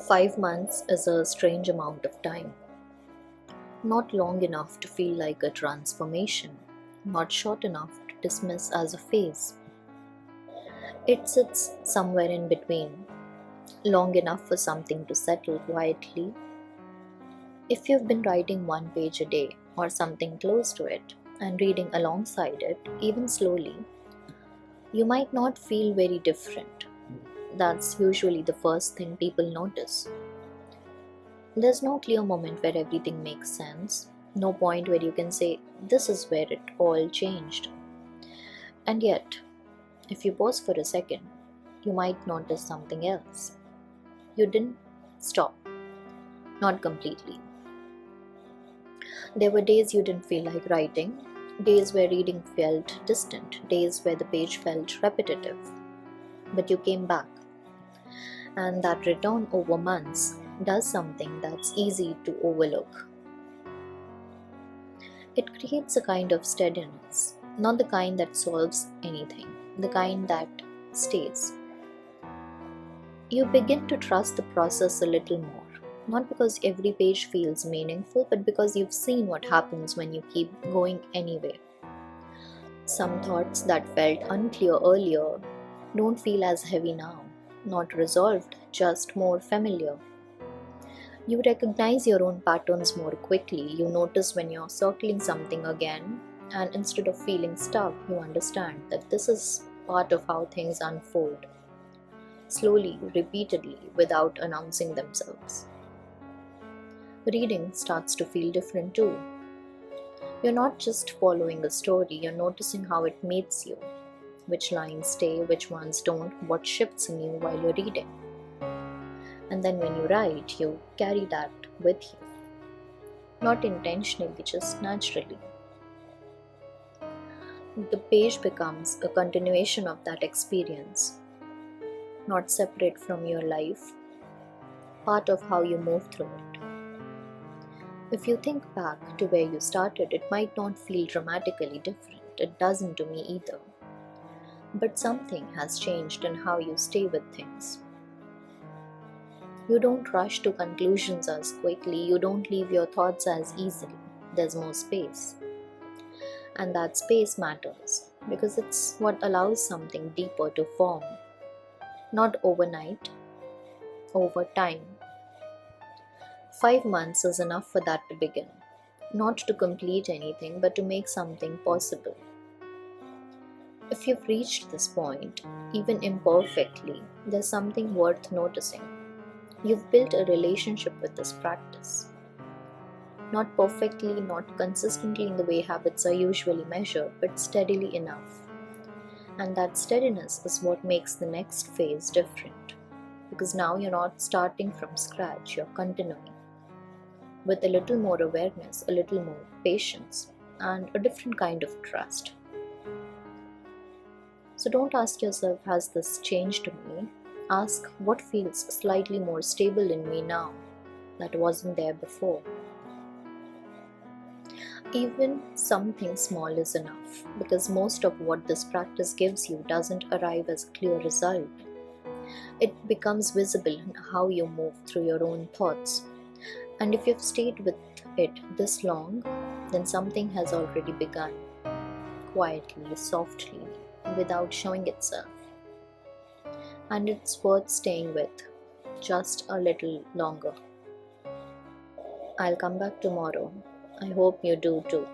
5 months is a strange amount of time. Not long enough to feel like a transformation, not short enough to dismiss as a phase. It sits somewhere in between, long enough for something to settle quietly. If you've been writing one page a day or something close to it and reading alongside it, even slowly, you might not feel very different. That's usually the first thing people notice. There's no clear moment where everything makes sense, no point where you can say, this is where it all changed. And yet, if you pause for a second, you might notice something else. You didn't stop, not completely. There were days you didn't feel like writing, days where reading felt distant, days where the page felt repetitive. But you came back, and that return over months does something that's easy to overlook. It creates a kind of steadiness, not the kind that solves anything, the kind that stays. You begin to trust the process a little more, not because every page feels meaningful, but because you've seen what happens when you keep going anyway. Some thoughts that felt unclear earlier don't feel as heavy now, not resolved, just more familiar. You recognize your own patterns more quickly. You notice when you're circling something again, and instead of feeling stuck, you understand that this is part of how things unfold, slowly, repeatedly, without announcing themselves. Reading starts to feel different too. You're not just following a story, you're noticing how it meets you, which lines stay, which ones don't, what shifts in you while you're reading. And then when you write, you carry that with you. Not intentionally, just naturally. The page becomes a continuation of that experience, not separate from your life, part of how you move through it. If you think back to where you started, it might not feel dramatically different. It doesn't to me either. But something has changed in how you stay with things. You don't rush to conclusions as quickly, you don't leave your thoughts as easily. There's more space. And that space matters because it's what allows something deeper to form. Not overnight, over time. 5 months is enough for that to begin. Not to complete anything, but to make something possible. If you've reached this point, even imperfectly, there's something worth noticing. You've built a relationship with this practice. Not perfectly, not consistently in the way habits are usually measured, but steadily enough. And that steadiness is what makes the next phase different. Because now you're not starting from scratch, you're continuing. With a little more awareness, a little more patience, and a different kind of trust. So don't ask yourself, has this changed me? Ask, what feels slightly more stable in me now that wasn't there before? Even something small is enough, because most of what this practice gives you doesn't arrive as a clear result. It becomes visible in how you move through your own thoughts. And if you've stayed with it this long, then something has already begun, quietly, softly, without showing itself. And it's worth staying with, just a little longer. I'll come back tomorrow. I hope you do too.